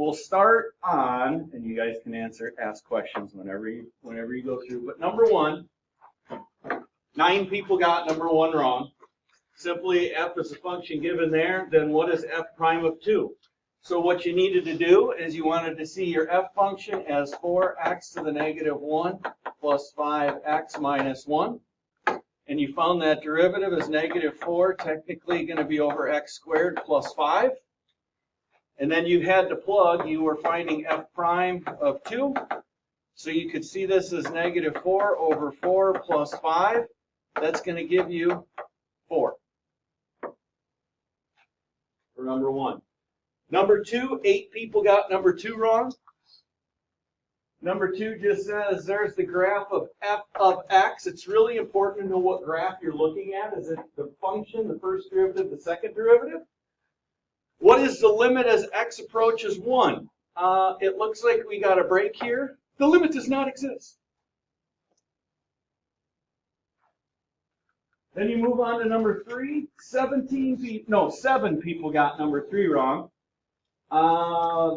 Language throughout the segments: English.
we'll start on, and you guys can ask questions whenever you go through. But number one, 9 people got number 1 wrong. Simply f is a function given there, then what is f prime of 2? So what you needed to do is you wanted to see your f function as 4x to the negative 1 plus 5x minus 1. And you found that derivative is negative 4, technically going to be over x squared plus 5. And then you had to plug, you were finding f prime of 2. So you could see this as negative 4 over 4 plus 5. That's going to give you 4 for number 1. Number 2, 8 people got number 2 wrong. Number 2 just says there's the graph of f of x. It's really important to know what graph you're looking at. Is it the function, the first derivative, the second derivative? What is the limit as x approaches 1? It looks like we got a break here. The limit does not exist. Then you move on to number 3. 7 people got number 3 wrong.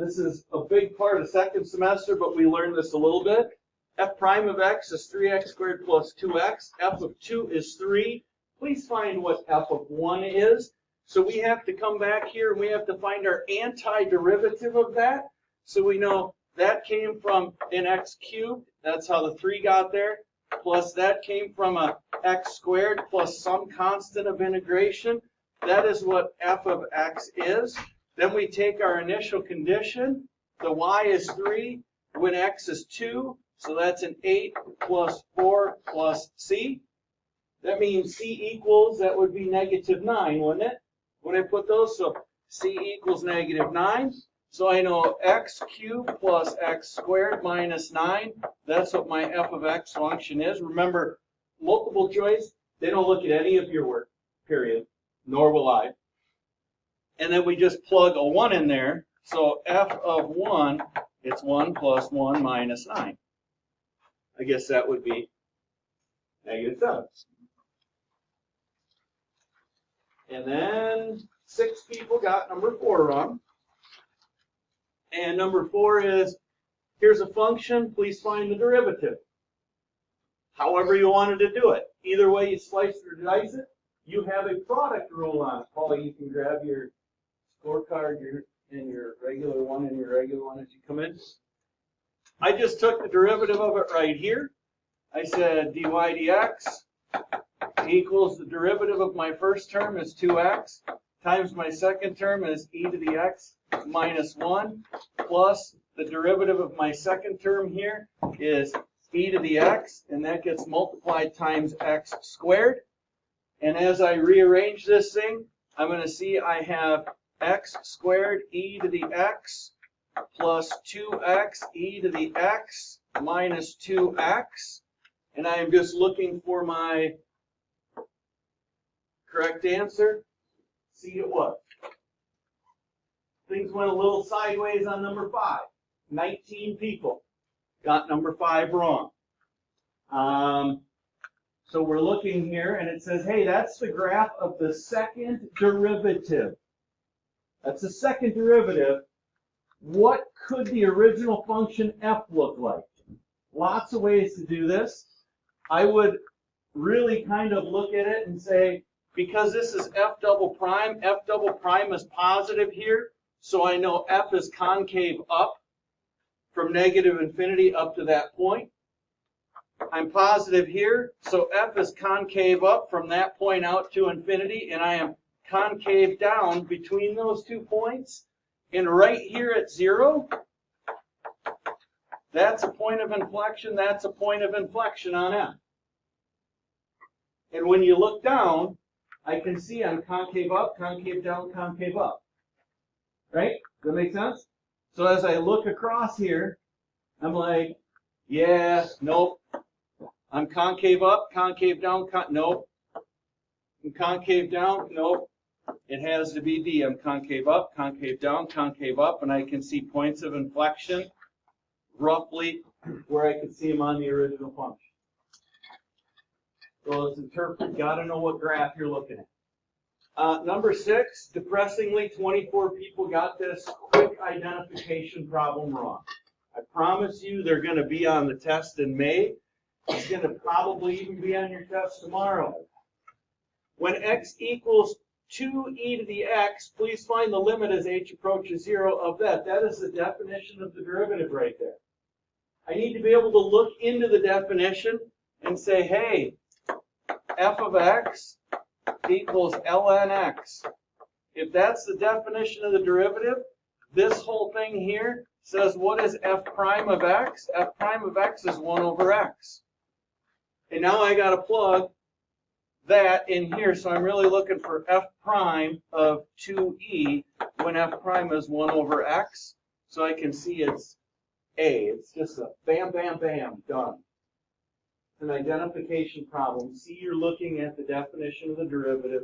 This is a big part of the second semester, but we learned this a little bit. F prime of x is 3x squared plus 2x. F of 2 is 3. Please find what f of 1 is. So we have to come back here and we have to find our antiderivative of that. So we know that came from an x cubed. That's how the 3 got there. Plus that came from a x squared plus some constant of integration. That is what f of x is. Then we take our initial condition. The y is 3 when x is 2. So that's an 8 plus 4 plus c. That means c equals, that would be negative 9, wouldn't it? When I put those, so c equals negative 9. So I know x cubed plus x squared minus 9. That's what my f of x function is. Remember, multiple choice, they don't look at any of your work, period, nor will I. And then we just plug a 1 in there. So f of 1, it's 1 plus 1 minus 9. I guess that would be negative 7. And then 6 people got number 4 wrong. And number 4 is, here's a function, please find the derivative. However you wanted to do it. Either way you slice or dice it, you have a product rule on it. Paul, you can grab your scorecard and your regular one as you come in. I just took the derivative of it right here. I said dy dx equals the derivative of my first term is 2x times my second term is e to the x minus 1 plus the derivative of my second term here is e to the x, and that gets multiplied times x squared. And as I rearrange this thing, I'm going to see I have x squared e to the x plus 2x e to the x minus 2x. And I am just looking for my correct answer. See it was. Things went a little sideways on number 5. 19 people got number 5 wrong. So we're looking here and it says, hey, that's the graph of the second derivative. That's the second derivative. What could the original function f look like? Lots of ways to do this. I would really kind of look at it and say, because this is f double prime is positive here, so I know f is concave up from negative infinity up to that point. I'm positive here, so f is concave up from that point out to infinity, and I am concave down between those 2 points. And right here at 0, that's a point of inflection, that's a point of inflection on f. And when you look down, I can see I'm concave up, concave down, concave up. Right? Does that make sense? So as I look across here, I'm like, yeah, nope. I'm concave up, concave down, nope. I'm concave down, nope. It has to be D. I'm concave up, concave down, concave up, and I can see points of inflection roughly where I could see them on the original function. So let's interpret. Got to know what graph you're looking at. Number 6, depressingly, 24 people got this quick identification problem wrong. I promise you they're going to be on the test in May. It's going to probably even be on your test tomorrow. When x equals 2e to the x, please find the limit as h approaches 0 of that. That is the definition of the derivative right there. I need to be able to look into the definition and say, hey, f of x equals ln x. If that's the definition of the derivative, this whole thing here says what is f prime of x? F prime of x is 1 over x. And now I got to plug that in here, so I'm really looking for f prime of 2e when f prime is 1 over x. So I can see it's a. It's just a bam, bam, bam, done. It's an identification problem. See, you're looking at the definition of the derivative.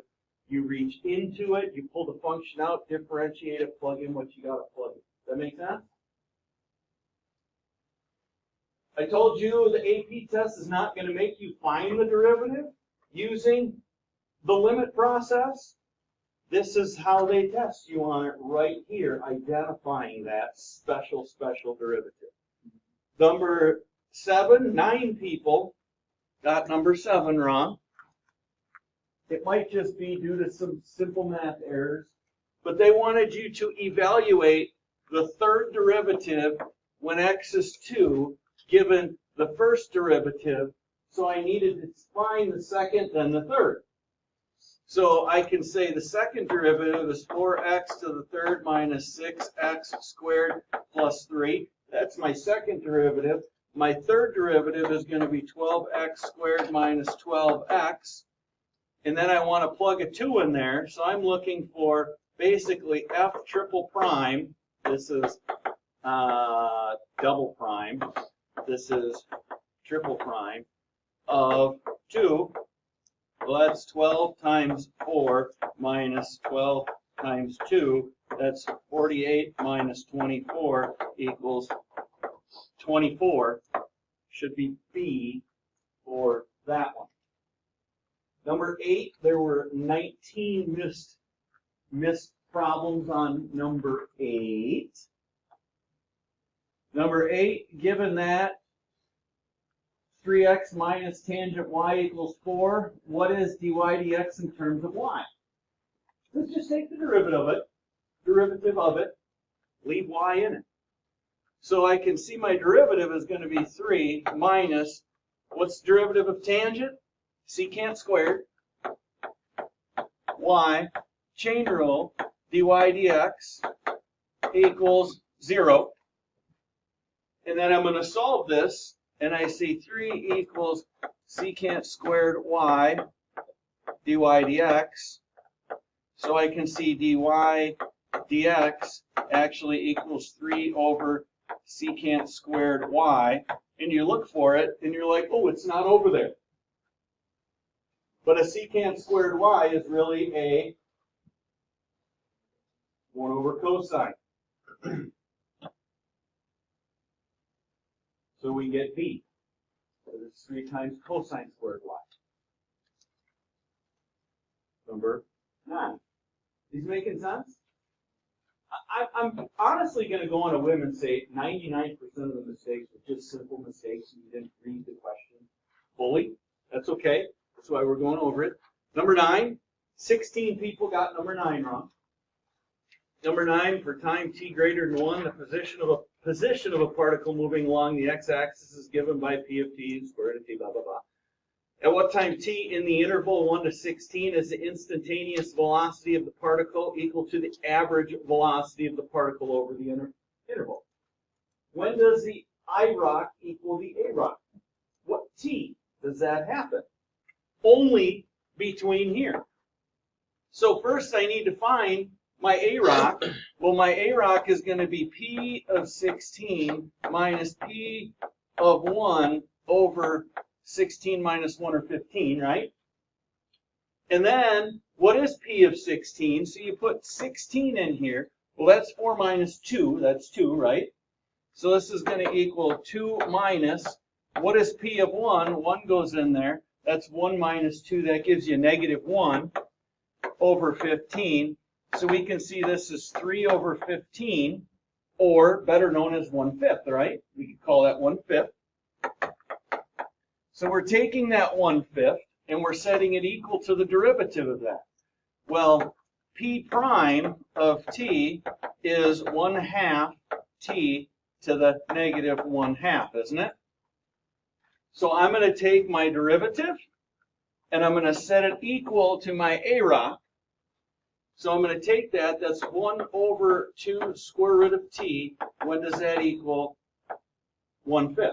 You reach into it, you pull the function out, differentiate it, plug in what you got to plug in. Does that make sense? I told you the AP test is not going to make you find the derivative using the limit process. This is how they test you on it right here, identifying that special derivative. Number 7, 9 people got number 7 wrong. It might just be due to some simple math errors, but they wanted you to evaluate the third derivative when x is 2, given the first derivative. So I needed to find the second, then the third. So I can say the second derivative is 4x to the third minus 6x squared plus 3. That's my second derivative. My third derivative is going to be 12x squared minus 12x. And then I want to plug a 2 in there. So I'm looking for basically f triple prime. This is double prime. This is triple prime of 2. Well, that's 12 times 4 minus 12 times 2. That's 48 minus 24 equals 24. Should be B for that one. Number 8, there were 19 missed problems on number 8. Number 8, given that 3x minus tangent y equals 4, what is dy dx in terms of y? Let's just take the derivative of it, leave y in it. So I can see my derivative is going to be 3 minus, what's the derivative of tangent? Secant squared, y, chain rule, dy dx equals 0. And then I'm going to solve this, and I see 3 equals secant squared y dy dx. So I can see dy dx actually equals 3 over secant squared y. And you look for it, and you're like, oh, it's not over there. But a secant squared y is really a 1 over cosine. So we get B. So it's 3 times cosine squared y. Number 9. These making sense? I'm honestly going to go on a whim and say 99% of the mistakes were just simple mistakes and you didn't read the question fully. That's okay. That's why we're going over it. Number 9, 16 people got number 9 wrong. Number 9, for time t greater than 1, the position of a particle moving along the x-axis is given by p of t square root of t, blah, blah, blah. At what time t in the interval 1 to 16 is the instantaneous velocity of the particle equal to the average velocity of the particle over the interval? When does the I-rock equal the A-rock? What t does that happen? Only between here. So first I need to find my A-rock. Well, my A-rock is going to be P of 16 minus P of 1 over 16 minus 1, or 15, right? And then, what is P of 16? So you put 16 in here. Well, that's 4 minus 2. That's 2, right? So this is going to equal 2 minus, what is P of 1? 1 goes in there. That's 1 minus 2. That gives you negative 1 over 15. So we can see this is 3 over 15, or better known as 1/5, right? We could call that 1/5. So we're taking that 1/5 and we're setting it equal to the derivative of that. Well, p prime of t is 1/2 t to the negative 1/2, isn't it? So I'm going to take my derivative and I'm going to set it equal to my a rock. So I'm going to take that, that's 1 over 2 square root of t. What does that equal? 1/5.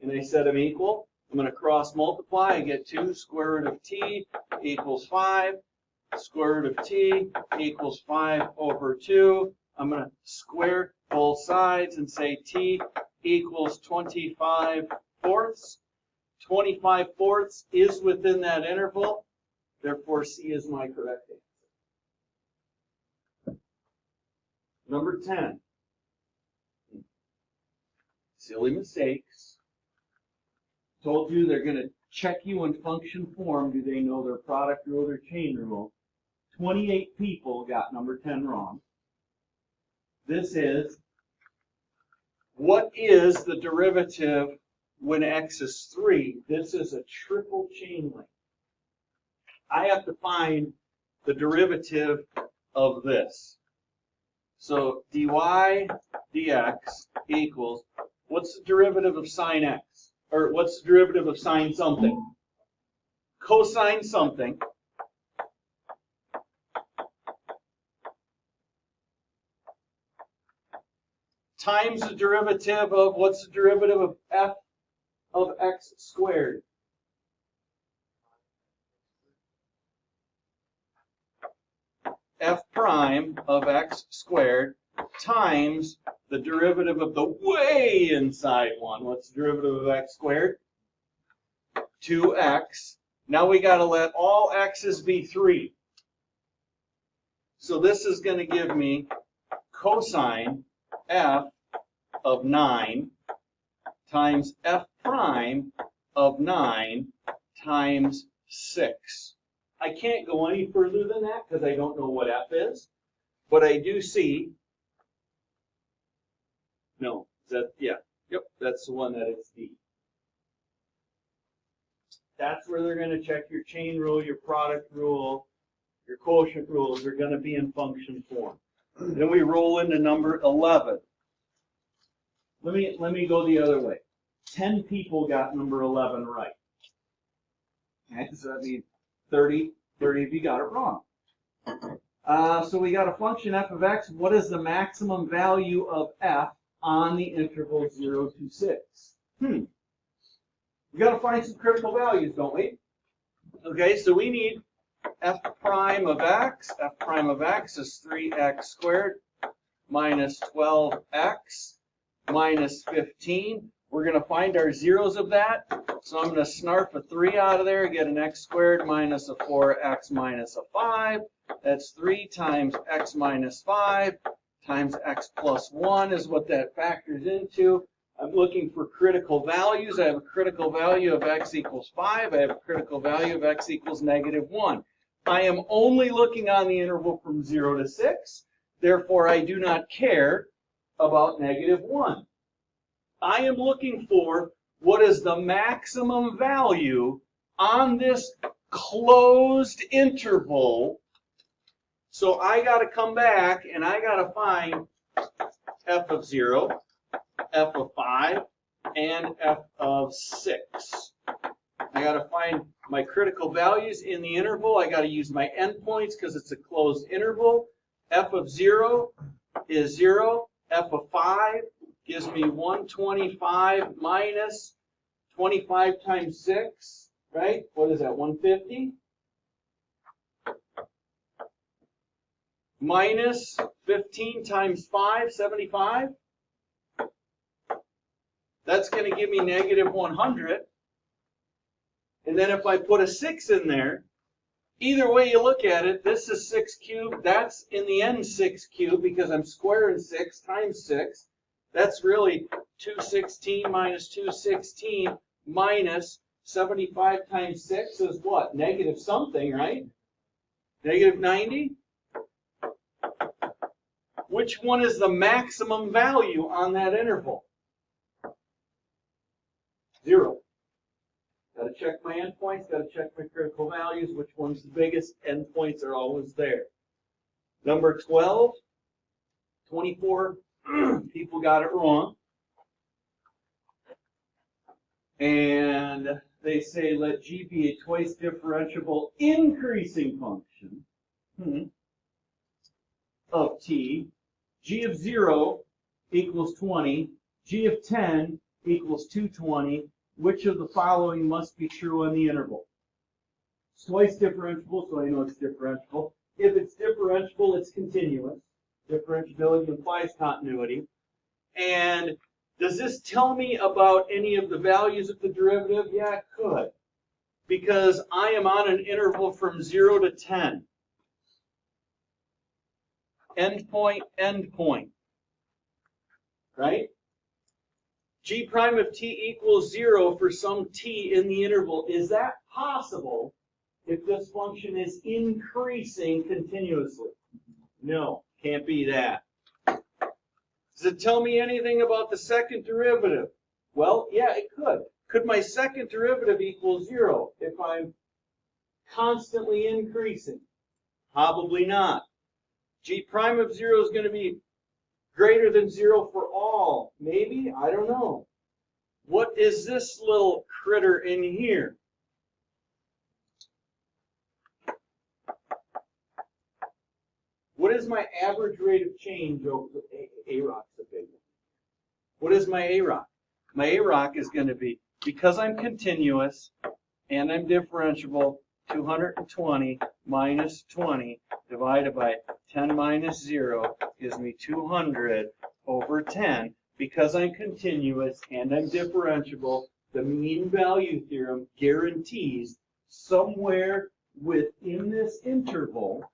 And I set them equal. I'm going to cross multiply. I get 2 square root of t equals 5. Square root of t equals 5 over 2. I'm going to square both sides and say t equals 25 fourths. 25 fourths is within that interval. Therefore, C is my correct answer. Number 10. Silly mistakes. Told you they're going to check you in function form. Do they know their product rule or chain rule? 28 people got number 10 wrong. This is, what is the derivative when x is 3? This is a triple chain link. I have to find the derivative of this. So dy dx equals, what's the derivative of sine x? Or what's the derivative of sine something? Cosine something. Times the derivative of, what's the derivative of f of x squared? F prime of x squared times the derivative of the way inside one. What's the derivative of x squared? 2x. Now we got to let all x's be 3. So this is going to give me cosine f of 9 times f prime of 9 times 6. I can't go any further than that because I don't know what f is, but I do see, no, is that, yeah, yep, that's the one that it's D. That's where they're going to check your chain rule, your product rule, your quotient rules. They're going to be in function form. Then we roll into number 11. Let me go the other way. 10 people got number 11 right. Okay, so that means 30 of you got it wrong. So we got a function f of x. What is the maximum value of f on the interval 0 to 6? We got to find some critical values, don't we? Okay, so we need f prime of x. F prime of x is 3x squared minus 12x minus 15. We're going to find our zeros of that. So I'm going to snarf a 3 out of there, get an x squared minus a 4x minus a 5. That's 3 times x minus 5 times x plus 1 is what that factors into. I'm looking for critical values. I have a critical value of x equals 5. I have a critical value of x equals negative 1. I am only looking on the interval from 0 to 6. Therefore, I do not care about negative 1. I am looking for what is the maximum value on this closed interval. So I got to come back and I got to find f of 0, f of 5, and f of 6. I got to find my critical values in the interval. I got to use my endpoints because it's a closed interval. F of 0 is 0. F of 5 gives me 125 minus 25 times 6, right? What is that, 150? Minus 15 times 5, 75. That's going to give me negative 100. And then if I put a 6 in there, either way you look at it, this is 6 cubed. That's in the end 6 cubed because I'm squaring 6 times 6. That's really 216 minus 216 minus 75 times 6 is what? Negative something, right? Negative 90? Which one is the maximum value on that interval? 0. Got to check my endpoints, got to check my critical values. Which one's the biggest? Endpoints are always there. Number 12, 24 people got it wrong. And they say let G be a twice differentiable increasing function of T. G of 0 equals 20. G of 10 equals 220. Which of the following must be true on the interval? It's twice differentiable, so I know it's differentiable. If it's differentiable, it's continuous. Differentiability implies continuity. And does this tell me about any of the values of the derivative? Yeah, it could. Because I am on an interval from 0 to 10. Endpoint, endpoint. Right? G prime of t equals 0 for some t in the interval. Is that possible if this function is increasing continuously? No, can't be that. Does it tell me anything about the second derivative? Well, yeah, it could. Could my second derivative equal 0 if I'm constantly increasing? Probably not. G prime of 0 is going to be greater than 0 for all. Maybe? I don't know. What is this little critter in here? What is my average rate of change over AROC's a big one? What is my AROC? My AROC is going to be, because I'm continuous and I'm differentiable, 220 minus 20 divided by 10 minus 0 gives me 200 over 10. Because I'm continuous and I'm differentiable, the mean value theorem guarantees somewhere within this interval,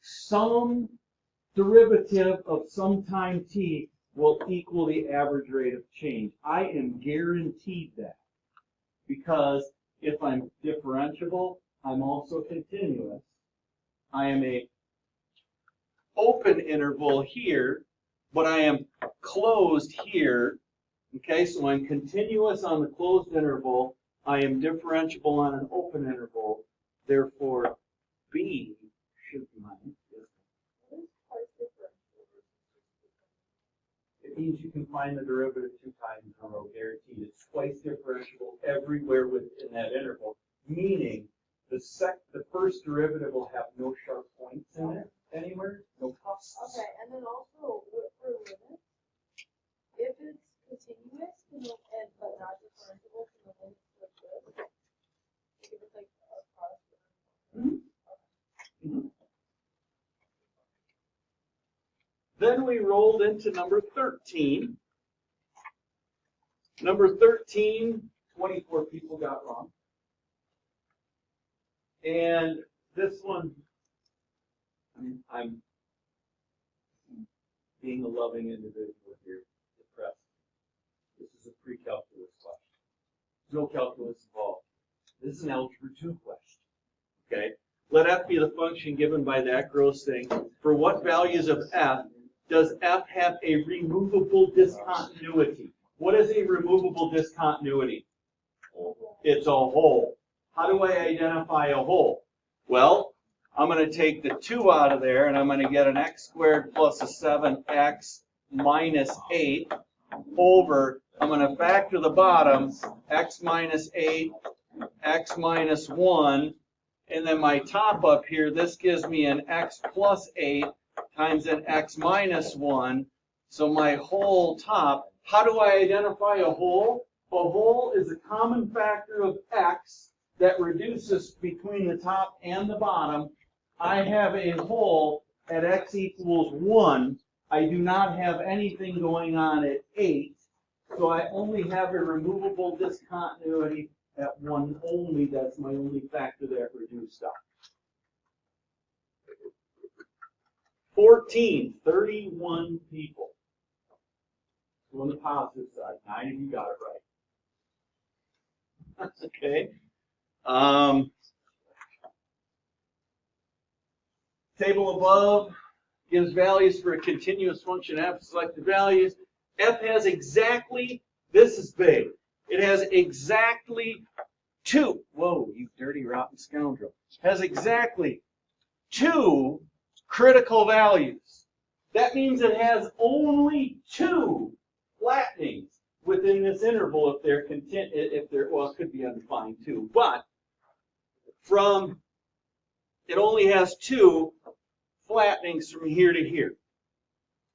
some derivative of some time t will equal the average rate of change. I am guaranteed that. Because if I'm differentiable, I'm also continuous. I am a open interval here, but I am closed here. Okay, so I'm continuous on the closed interval. I am differentiable on an open interval. Therefore, B should be my answer. It means you can find the derivative 2 times in a row, guaranteed. It's twice differentiable everywhere within that interval, meaning the first derivative will have no sharp points in it anywhere, no cusps. Okay, and then also for limits, if it's continuous but not differentiable, can the limit switch this? Like if it's like a product. Then we rolled into number 13. Number 13, 24 people got wrong. And this one, I'm being a loving individual here, depressed. This is a pre-calculus question. There's no calculus involved. This is an algebra 2 question. Okay? Let f be the function given by that gross thing. For what values of f does f have a removable discontinuity? What is a removable discontinuity? It's a hole. How do I identify a hole? Well, I'm going to take the 2 out of there, and I'm going to get an x squared plus a 7x minus 8 over, I'm going to factor the bottom, x minus 8, x minus 1, and then my top up here, this gives me an x plus 8 times an x minus 1. So my whole top, how do I identify a hole? A hole is a common factor of x that reduces between the top and the bottom. I have a hole at x equals 1. I do not have anything going on at 8. So I only have a removable discontinuity at 1 only. That's my only factor that reduced up. 14, 31 people. So on the positive side, 9 of you got it right. Okay. Table above gives values for a continuous function f, selected values. F has exactly, this is big, it has exactly 2, whoa, you dirty rotten scoundrel, has exactly 2 critical values. That means it has only 2 flattenings within this interval if they're well, it could be undefined too, but it only has 2 flattenings from here to here.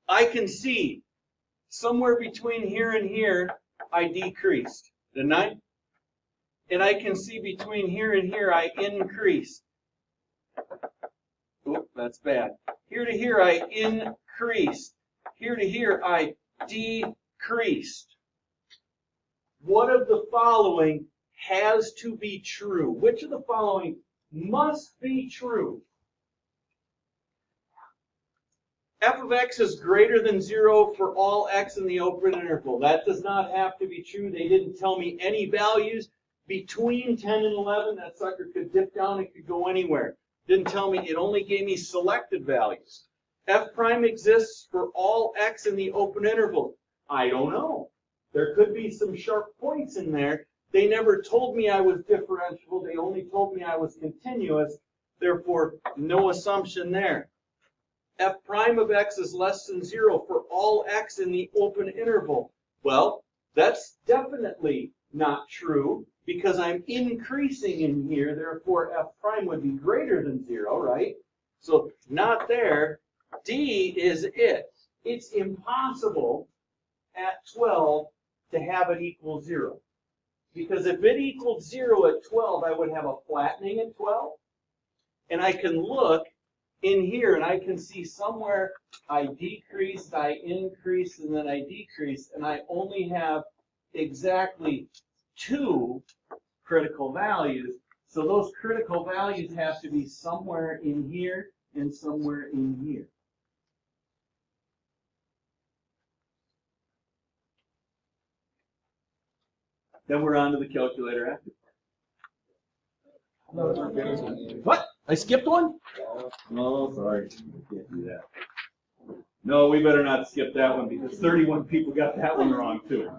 I can see somewhere between here and here, I decreased, didn't I? And I can see between here and here, I increased. Oop, that's bad. Here to here, I increased. Here to here, I decreased. What of the following has to be true? Which of the following must be true? F of x is greater than 0 for all x in the open interval. That does not have to be true. They didn't tell me any values between 10 and 11. That sucker could dip down. It could go anywhere. Didn't tell me. It only gave me selected values. F prime exists for all x in the open interval. I don't know. There could be some sharp points in there. They never told me I was differentiable. They only told me I was continuous. Therefore, no assumption there. F prime of x is less than 0 for all x in the open interval. Well, that's definitely not true because I'm increasing in here. Therefore, F prime would be greater than 0, right? So not there. D is it. It's impossible at 12 to have it equal 0. Because if it equaled 0 at 12, I would have a flattening at 12. And I can look in here and I can see somewhere I decreased, I increased, and then I decreased. And I only have exactly 2 critical values. So those critical values have to be somewhere in here and somewhere in here. Then we're on to the calculator active part. What? I skipped one? Oh, sorry. Can't do that. No, we better not skip that one because 31 people got that one wrong too.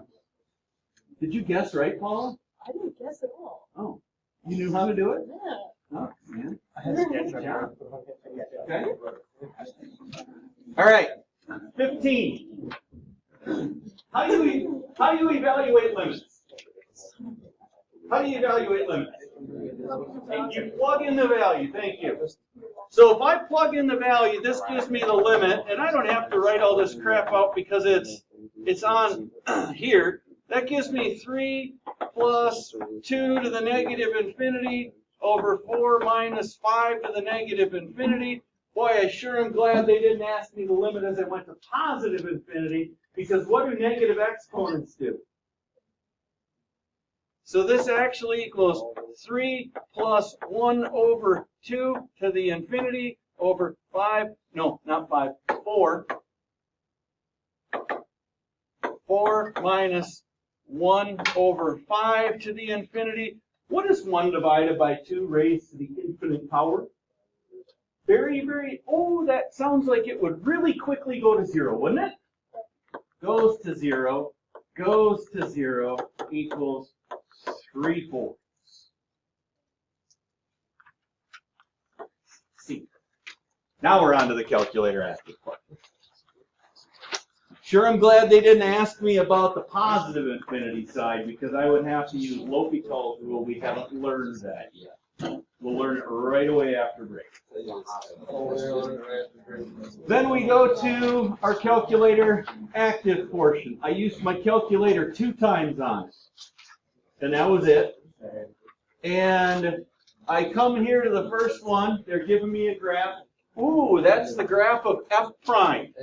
Did you guess right, Paula? I didn't guess at all. Oh, you knew how to do it? Yeah. Oh, man. I had to get job. Okay. All right. 15. How do you evaluate limits? How do you evaluate limits? You plug in the value. Thank you. So if I plug in the value, this gives me the limit, and I don't have to write all this crap out because it's on here. That gives me 3 plus 2 to the negative infinity over 4 minus 5 to the negative infinity. Boy, I sure am glad they didn't ask me the limit as I went to positive infinity, because what do negative exponents do? So this actually equals 3 plus 1 over 2 to the infinity over 5, no, not 5, 4. 4 minus 1 over 5 to the infinity. What is 1 divided by 2 raised to the infinite power? Very, oh, that sounds like it would really quickly go to 0, wouldn't it? Goes to 0, goes to 0, equals 3/4. C. Now we're on to the calculator active part. Sure, I'm glad they didn't ask me about the positive infinity side because I would have to use L'Hopital's rule. We haven't learned that yet. We'll learn it right away after break. Then we go to our calculator active portion. I used my calculator 2 times on it. And that was it. And I come here to the first one. They're giving me a graph. Ooh, that's the graph of F prime.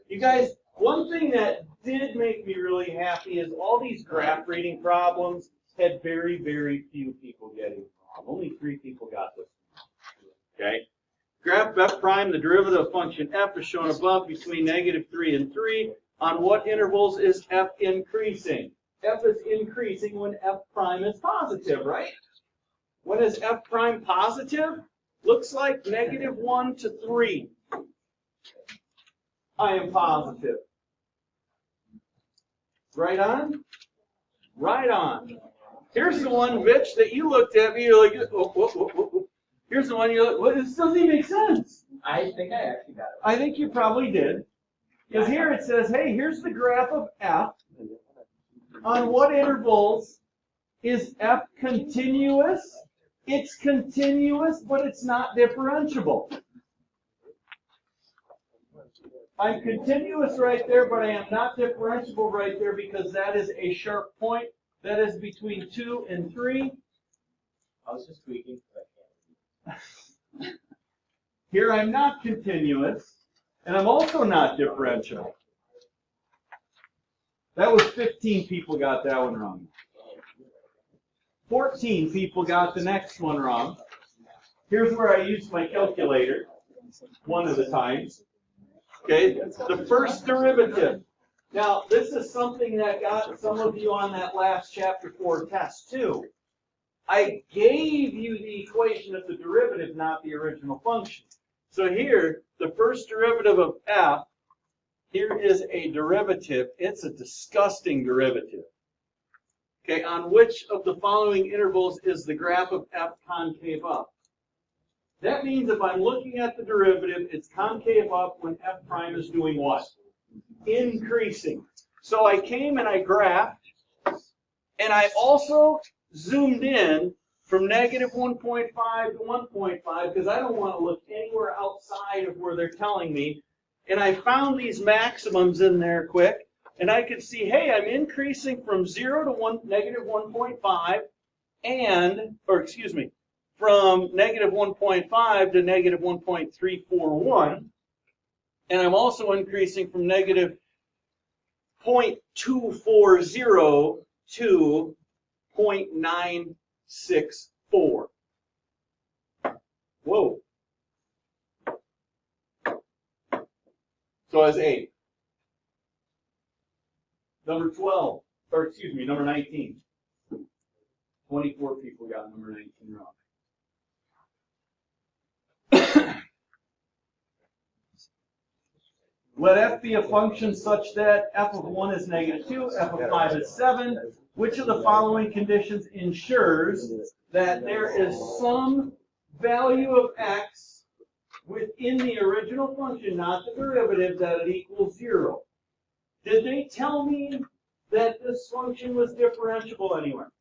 You guys, one thing that did make me really happy is all these graph reading problems had very, very few people getting wrong. Only 3 people got this. Okay? Graph F prime, the derivative of function f is shown above between -3 and 3. On what intervals is f increasing? F is increasing when f prime is positive, right? When is f prime positive? Looks like -1 to 3. I am positive. Right on? Right on. Here's the one, Mitch, that you looked at me, you're like, oh. Here's the one you're like, well, this doesn't even make sense. I think I actually got it. I think you probably did. Because here it says, hey, here's the graph of f. On what intervals is f continuous? It's continuous, but it's not differentiable. I'm continuous right there, but I am not differentiable right there because that is a sharp point. That is between 2 and 3. I was just tweaking because I can't. Here I'm not continuous, and I'm also not differentiable. That was 15 people got that one wrong. 14 people got the next one wrong. Here's where I used my calculator, one of the times. Okay, the first derivative. Now, this is something that got some of you on that last chapter 4 test too. I gave you the equation of the derivative, not the original function. So here, the first derivative of f, here is a derivative. It's a disgusting derivative. Okay, on which of the following intervals is the graph of f concave up? That means if I'm looking at the derivative, it's concave up when f prime is doing what? Increasing. So I came and I graphed, and I also zoomed in from -1.5 to 1.5 because I don't want to look anywhere outside of where they're telling me. And I found these maximums in there quick, and I could see, hey, I'm increasing from 0 to -1.5 from -1.5 to -1.341. And I'm also increasing from -0.240 to 0.964. Whoa. So as 8. Number 12, or excuse me, number 19. 24 people got number 19 wrong. Let f be a function such that f of 1 is -2, f of 5 is 7. Which of the following conditions ensures that there is some value of x within the original function, not the derivative, that it equals 0? Did they tell me that this function was differentiable anywhere?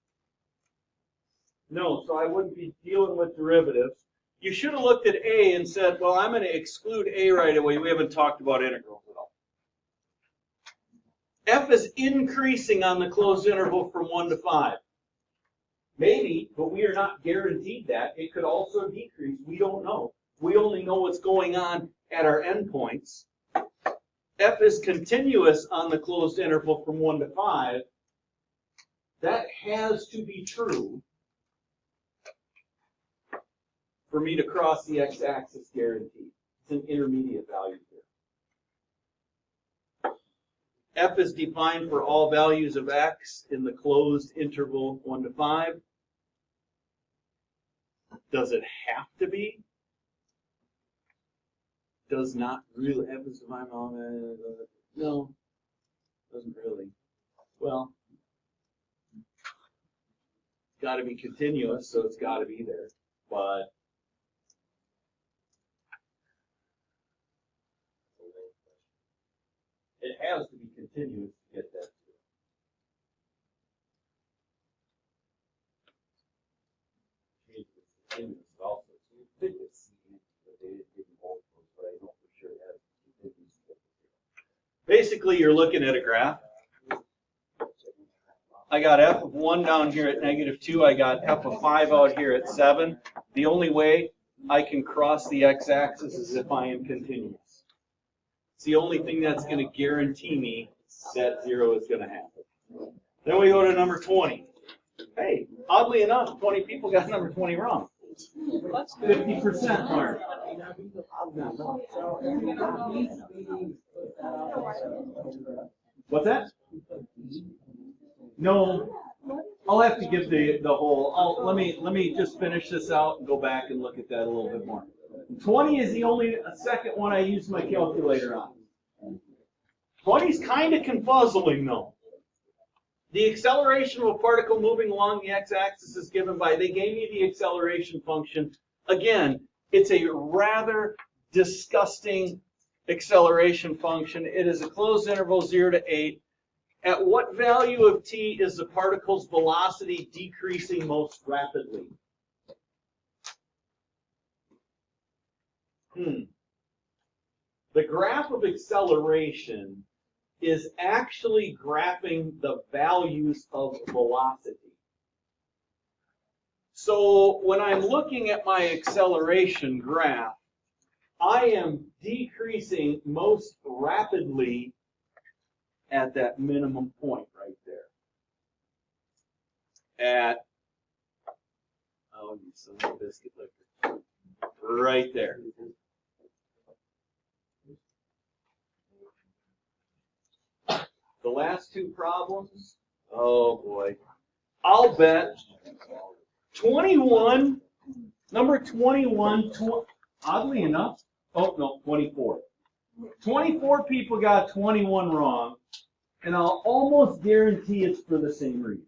No, so I wouldn't be dealing with derivatives. You should have looked at a and said, well, I'm going to exclude a right away. We haven't talked about integrals at all. F is increasing on the closed interval from 1 to 5. Maybe, but we are not guaranteed that. It could also decrease. We don't know. We only know what's going on at our endpoints. F is continuous on the closed interval from 1 to 5. That has to be true for me to cross the x-axis guaranteed. It's an intermediate value here. F is defined for all values of x in the closed interval 1 to 5. Does it have to be? Does not really. F is defined for all values. No, doesn't really. Well, it's got to be continuous, so it's got to be there. But it has to be continuous to get that to. It's continuous also. So you think it's C, but they didn't give you both of those, but I know for sure it has to be continuous to get to. Basically, you're looking at a graph. I got f of 1 down here at -2. I got f of 5 out here at 7. The only way I can cross the x-axis is if I am continuous. It's the only thing that's going to guarantee me that 0 is going to happen. Then we go to number 20. Hey, oddly enough, 20 people got number 20 wrong. 50% mark. What's that? No. I'll have to give the whole, let me just finish this out and go back and look at that a little bit more. 20 is the only second one I use my calculator on. 20 is kind of confuzzling though. The acceleration of a particle moving along the x-axis is given by, they gave me the acceleration function. Again, it's a rather disgusting acceleration function. It is a closed interval 0 to 8. At what value of t is the particle's velocity decreasing most rapidly? The graph of acceleration is actually graphing the values of velocity. So when I'm looking at my acceleration graph, I am decreasing most rapidly at that minimum point right there. At, oh, you son of a biscuit licker. Right there. The last two problems, oh boy. I'll bet 21, number 21, oddly enough, oh no, 24. 24 people got 21 wrong, and I'll almost guarantee it's for the same reason.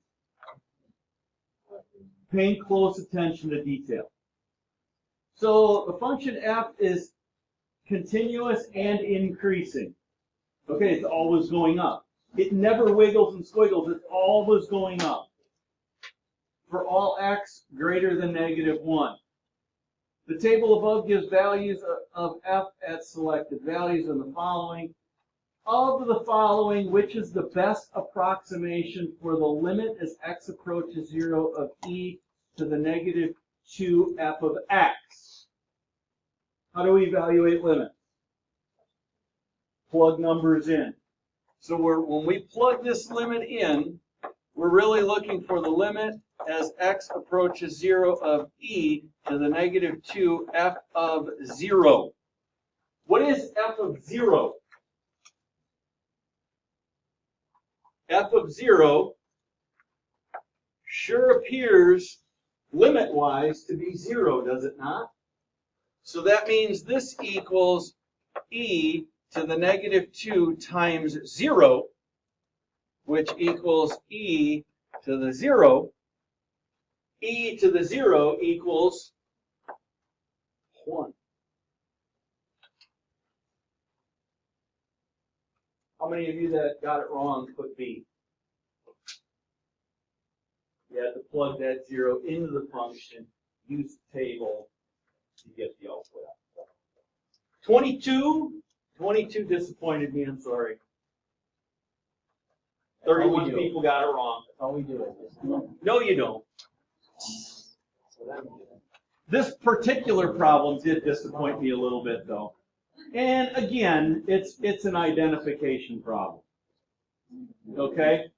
Paying close attention to detail. So the function f is continuous and increasing. Okay, it's always going up. It never wiggles and squiggles, it's always going up. For all x greater than -1. The table above gives values of f at selected values in the following. Of the following, which is the best approximation for the limit as x approaches 0 of e to the -2 f of x? How do we evaluate limits? Plug numbers in. So when we plug this limit in, we're really looking for the limit as x approaches 0 of e to the -2 f of 0. What is f of 0? F of 0 sure appears limit-wise to be 0, does it not? So that means this equals e to the -2 times 0, which equals e to the 0. E to the 0 equals 1. How many of you that got it wrong put B? You had to plug that 0 into the function, use the table to get the output out. 22 disappointed me, I'm sorry. 31 people got it wrong. That's all we do. No, you don't. So that we do. This particular problem did disappoint me a little bit, though. And again, it's an identification problem. Okay?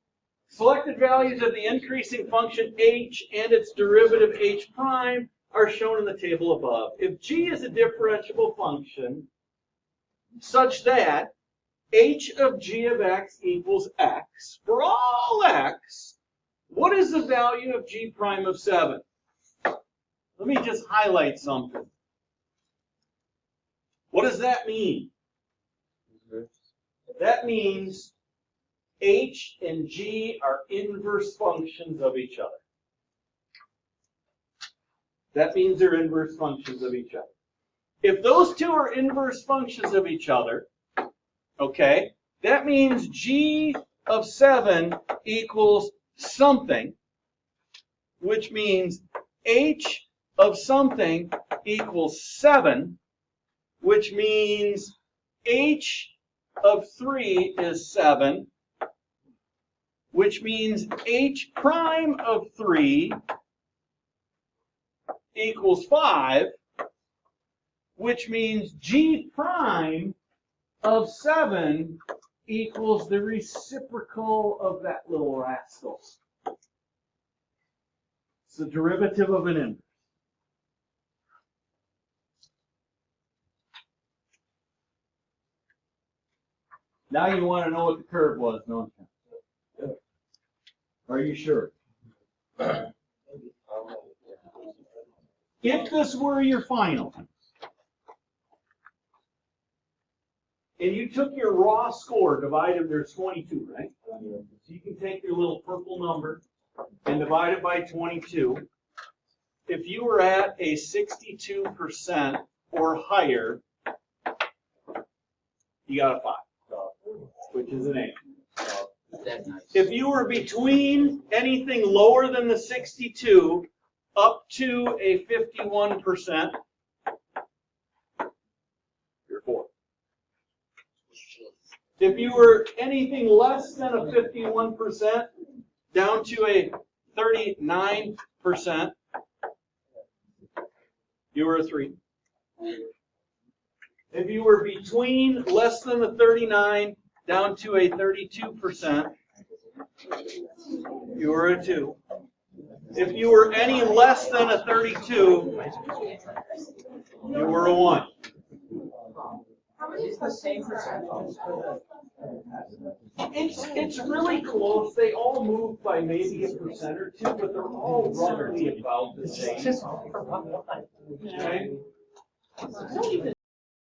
Selected values of the increasing function h and its derivative h prime are shown in the table above. If g is a differentiable function such that h of g of x equals x, for all x, what is the value of g prime of 7? Let me just highlight something. What does that mean? That means h and g are inverse functions of each other. That means they're inverse functions of each other. If those two are inverse functions of each other, okay, that means g of 7 equals something, which means h of something equals 7, which means h of 3 is 7, which means h prime of 3 equals 5, which means g prime of 7 equals the reciprocal of that little rascal. It's the derivative of an inverse. Now you want to know what the curve was, don't you? Are you sure? If this were your final, and you took your raw score, divided, there's 22, right? So you can take your little purple number and divide it by 22. If you were at a 62% or higher, you got a 5, which is an 8. That's nice. If you were between anything lower than the 62 up to a 51%, you're 4. If you were anything less than a 51% down to a 39%, you were a 3. If you were between less than the 39 down to a 32%, you were a 2. If you were any less than a 32, you were a 1. It's the same percentages for It's really close. They all move by maybe a percent or 2, but they're all roughly about the same. Just for one. Okay?